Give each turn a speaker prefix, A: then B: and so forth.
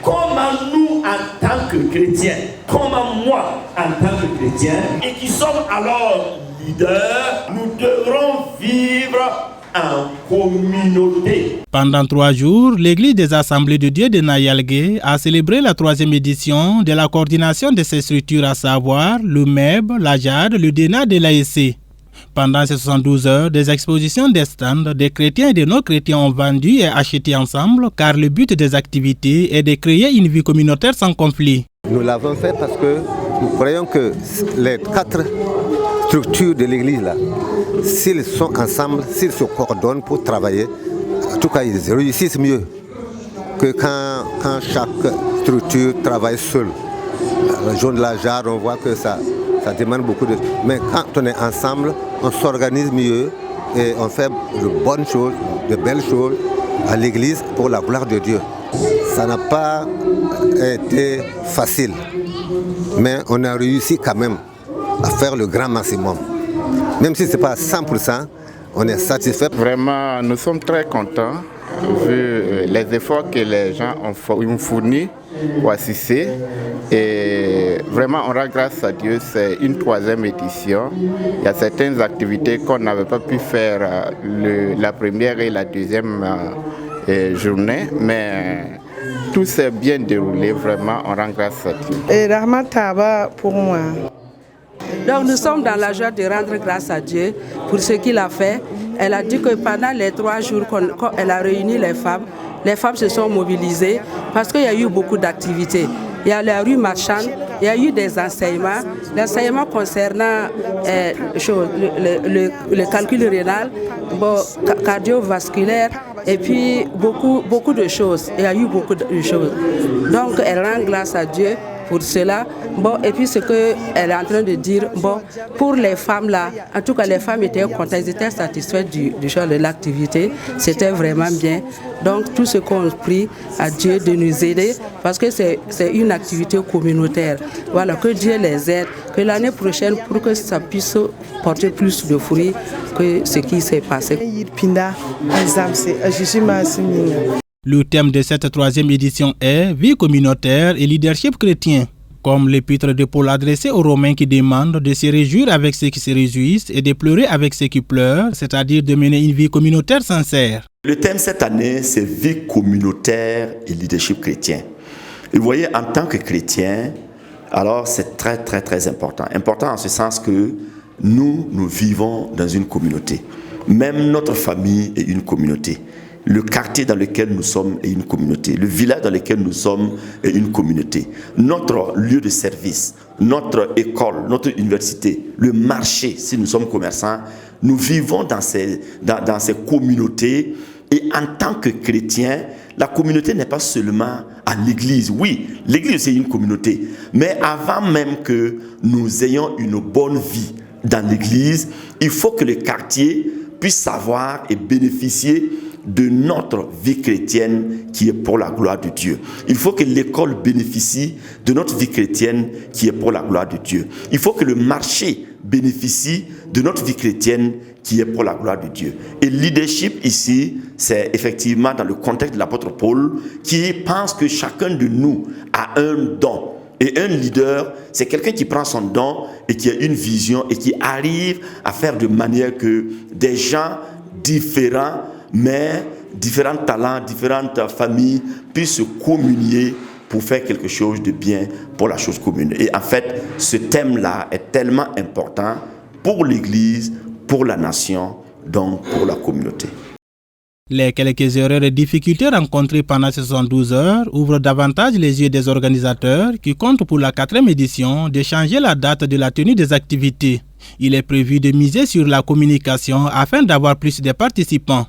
A: comment nous, en tant que chrétiens, comment moi, en tant que chrétien, et qui sommes alors leaders, nous devrons vivre en communauté.
B: Pendant 3 jours, l'Église des Assemblées de Dieu de Nayalgué a célébré la 3e édition de la coordination de ces structures, à savoir le MEB, la JAD, le DENAD et l'AEC. Pendant ces 72 heures, des expositions des stands, des chrétiens et des non-chrétiens ont vendu et acheté ensemble, car le but des activités est de créer une vie communautaire sans conflit.
C: Nous l'avons fait parce que nous croyons que les 4 structures de l'Église, là, s'ils sont ensemble, s'ils se coordonnent pour travailler, en tout cas, ils réussissent mieux que quand chaque structure travaille seule. La région de la JAD, on voit que ça demande beaucoup de... Mais quand on est ensemble, on s'organise mieux et on fait de bonnes choses, de belles choses à l'Église pour la gloire de Dieu. Ça n'a pas été facile, mais on a réussi quand même à faire le grand maximum. Même si ce n'est pas 100%, on est satisfait.
D: Vraiment, nous sommes très contents vu les efforts que les gens ont fournis pour assister. Et vraiment, on rend grâce à Dieu, c'est une 3e édition. Il y a certaines activités qu'on n'avait pas pu faire la première et la 2e journée, mais tout s'est bien déroulé, vraiment, on rend grâce à Dieu.
E: Et Rahma Taba pour moi.
F: Donc nous sommes dans la joie de rendre grâce à Dieu pour ce qu'il a fait. Elle a dit que pendant les 3 jours qu'elle a réuni les femmes se sont mobilisées parce qu'il y a eu beaucoup d'activités. Il y a la rue marchande, il y a eu des enseignements concernant le calcul rénal, cardiovasculaire, et puis beaucoup de choses. Il y a eu beaucoup de choses. Donc elle rend grâce à Dieu pour cela. Et puis ce qu'elle est en train de dire, pour les femmes là, en tout cas les femmes étaient contentes, elles étaient satisfaites du genre de l'activité, c'était vraiment bien. Donc tout ce qu'on prie à Dieu de nous aider, parce que c'est une activité communautaire. Voilà, que Dieu les aide, que l'année prochaine, pour que ça puisse porter plus de fruits que ce qui s'est passé.
B: Le thème de cette 3e édition est « Vie communautaire et leadership chrétien ». Comme l'épître de Paul adressé aux Romains qui demandent de se réjouir avec ceux qui se réjouissent et de pleurer avec ceux qui pleurent, c'est-à-dire de mener une vie communautaire sincère.
A: Le thème cette année, c'est « Vie communautaire et leadership chrétien ». Et vous voyez, en tant que chrétien, alors c'est très très très important. Important en ce sens que nous vivons dans une communauté. Même notre famille est une communauté. Le quartier dans lequel nous sommes est une communauté. Le village dans lequel nous sommes est une communauté. Notre lieu de service, notre école, notre université, le marché, si nous sommes commerçants, nous vivons dans ces communautés. Et en tant que chrétiens, la communauté n'est pas seulement à l'église. Oui, l'église c'est une communauté. Mais avant même que nous ayons une bonne vie dans l'église, il faut que le quartier puisse savoir et bénéficier de notre vie chrétienne qui est pour la gloire de Dieu. Il faut que l'école bénéficie de notre vie chrétienne qui est pour la gloire de Dieu. Il faut que le marché bénéficie de notre vie chrétienne qui est pour la gloire de Dieu. Et leadership ici, c'est effectivement dans le contexte de l'apôtre Paul qui pense que chacun de nous a un don. Et un leader, c'est quelqu'un qui prend son don et qui a une vision et qui arrive à faire de manière que des gens différents, mais différents talents, différentes familles puissent se communier pour faire quelque chose de bien pour la chose commune. Et en fait, ce thème-là est tellement important pour l'Église, pour la nation, donc pour la communauté.
B: Les quelques erreurs et difficultés rencontrées pendant ces 72 heures ouvrent davantage les yeux des organisateurs qui comptent pour la 4e édition de changer la date de la tenue des activités. Il est prévu de miser sur la communication afin d'avoir plus de participants.